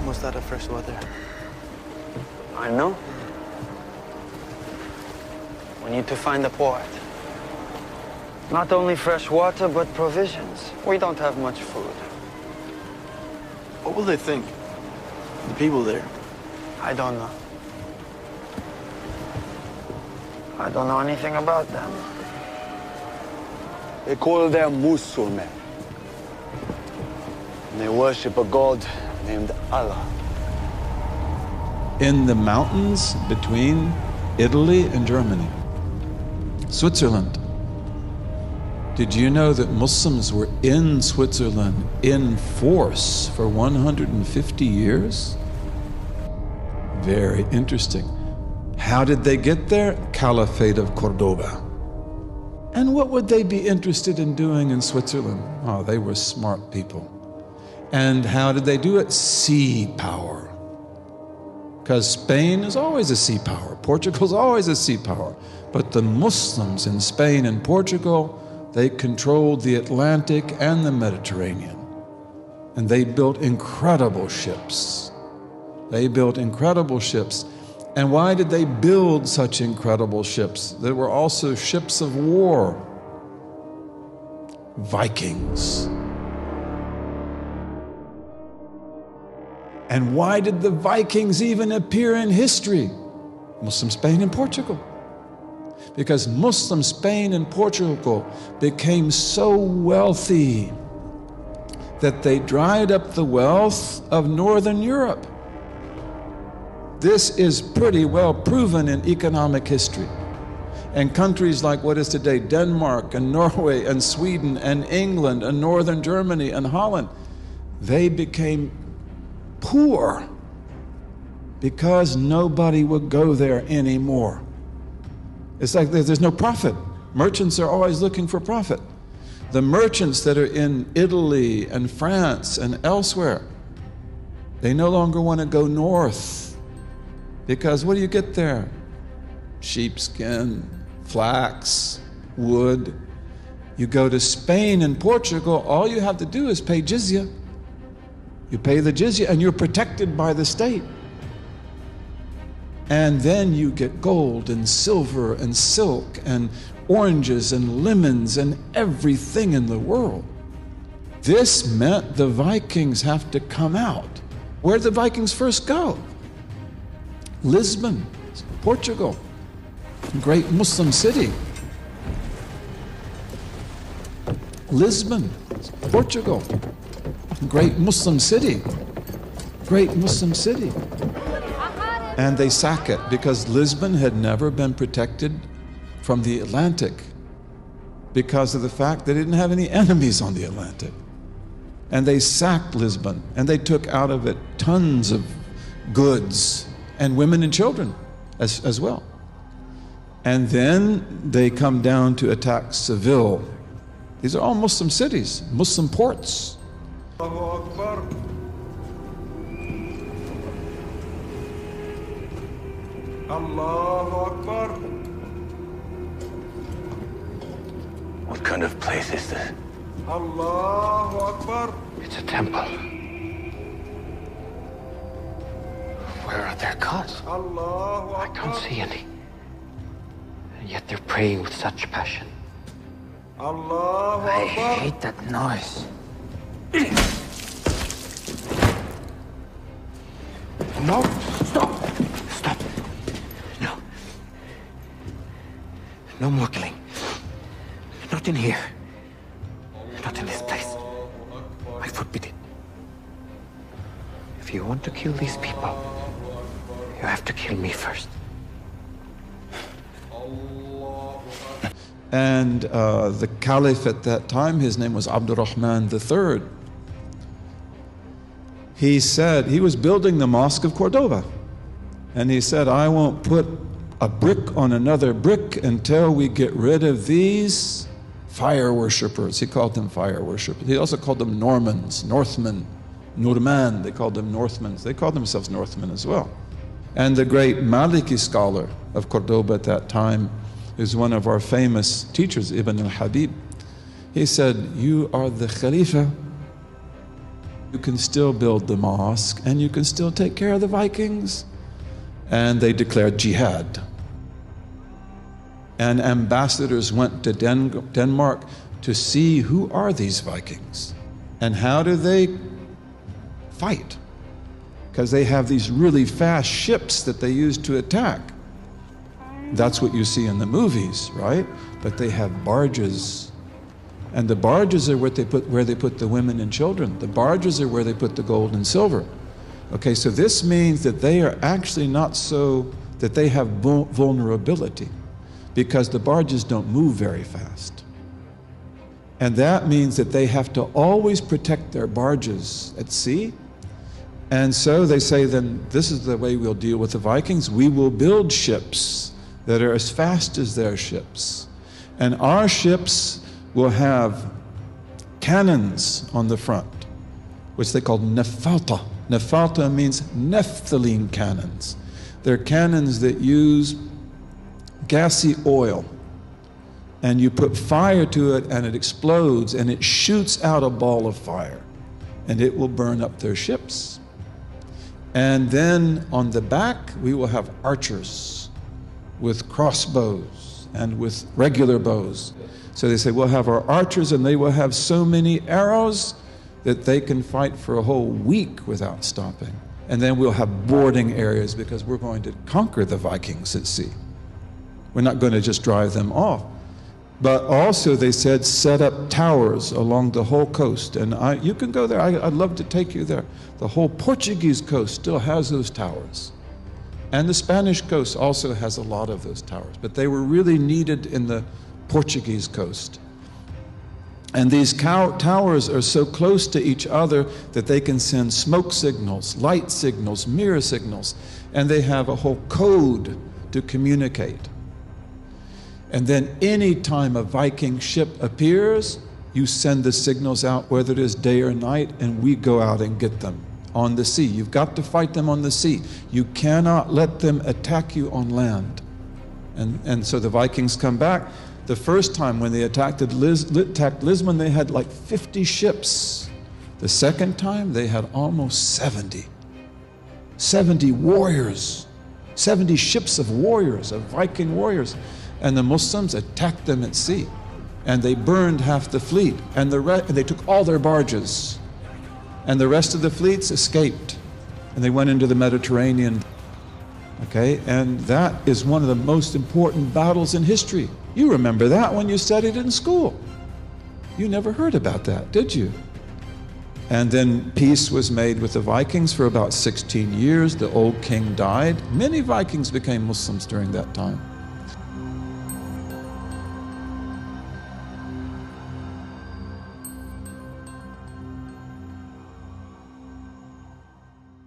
almost out of fresh water. I know. We need to find a port. Not only fresh water, but provisions. We don't have much food. What will they think? The people there. I don't know. I don't know anything about them. They call them Muslims. And they worship a god named Allah. In the mountains between Italy and Germany, Switzerland. Did you know that Muslims were in Switzerland in force for 150 years? Very interesting. How did they get there? Caliphate of Cordoba. And what would they be interested in doing in Switzerland? Oh, they were smart people. And how did they do it? Sea power. Because Spain is always a sea power. Portugal's always a sea power. But the Muslims in Spain and Portugal, they controlled the Atlantic and the Mediterranean. And they built incredible ships. They built incredible ships. And why did they build such incredible ships? There were also ships of war. Vikings. And why did the Vikings even appear in history? Muslim Spain and Portugal. Because Muslim Spain and Portugal became so wealthy that they dried up the wealth of Northern Europe. This is pretty well proven in economic history. And countries like what is today Denmark and Norway and Sweden and England and Northern Germany and Holland, they became poor because nobody would go there anymore. It's like there's no profit. Merchants are always looking for profit. The merchants that are in Italy and France and elsewhere, they no longer want to go north. Because what do you get there? Sheepskin, flax, wood. You go to Spain and Portugal, all you have to do is pay jizya. You pay the jizya and you're protected by the state. And then you get gold and silver and silk and oranges and lemons and everything in the world. This meant the Vikings have to come out. Where did the Vikings first go? Lisbon, Portugal, great Muslim city. Lisbon, Portugal, great Muslim city. Great Muslim city. And they sack it because Lisbon had never been protected from the Atlantic because of the fact they didn't have any enemies on the Atlantic. And they sacked Lisbon and they took out of it tons of goods and women and children as well. And then they come down to attack Seville. These are all Muslim cities, Muslim ports. Allahu Akbar. Allahu Akbar. What kind of place is this? Allahu Akbar. It's a temple. Where are their gods? Allahu Akbar. I can't see any. And yet they're praying with such passion. Allahu I Akbar. hate that noise. No, stop! Stop! No. No more killing. Not in here. Not in this place. I forbid it. If you want to kill these people, you have to kill me first. And the caliph at that time, his name was Abdurrahman III. He said, he was building the Mosque of Cordoba. And he said, I won't put a brick on another brick until we get rid of these fire worshippers. He called them fire worshippers. He also called them Normans, Northmen, Nurman, they called them Northmen. They called themselves Northmen as well. And the great Maliki scholar of Cordoba at that time is one of our famous teachers, Ibn al-Habib. He said, you are the Khalifa You can still build the mosque and you can still take care of the Vikings. And they declared jihad. And ambassadors went to Denmark to see who are these Vikings and how do they fight. Because they have these really fast ships that they use to attack. That's what you see in the movies, right? But they have barges. And the barges are where they put the women and children. The barges are where they put the gold and silver. Okay, so this means that they are actually not so, that they have vulnerability because the barges don't move very fast. And that means that they have to always protect their barges at sea. And so they say, then this is the way we'll deal with the Vikings. We will build ships that are as fast as their ships. And our ships will have cannons on the front, which they call nefalta. Nefalta means naphthalene cannons. They're cannons that use gassy oil. And you put fire to it and it explodes and it shoots out a ball of fire. And it will burn up their ships. And then on the back, we will have archers with crossbows and with regular bows. So they say, we'll have our archers and they will have so many arrows that they can fight for a whole week without stopping. And then we'll have boarding areas because we're going to conquer the Vikings at sea. We're not going to just drive them off. But also they said, set up towers along the whole coast. And you can go there. I'd love to take you there. The whole Portuguese coast still has those towers. And the Spanish coast also has a lot of those towers. But they were really needed in the Portuguese coast. And these towers are so close to each other that they can send smoke signals, light signals, mirror signals. And they have a whole code to communicate. And then any time a Viking ship appears, you send the signals out, whether it is day or night, and we go out and get them on the sea. You've got to fight them on the sea. You cannot let them attack you on land. And so the Vikings come back. The first time when they attacked Lisbon, they had like 50 ships. The second time, they had almost 70. 70 warriors. 70 ships of warriors, of Viking warriors. And the Muslims attacked them at sea. And they burned half the fleet. And they took all their barges. And the rest of the fleets escaped. And they went into the Mediterranean. Okay, and that is one of the most important battles in history. You remember that when you studied in school. You never heard about that, did you? And then peace was made with the Vikings for about 16 years. The old king died. Many Vikings became Muslims during that time.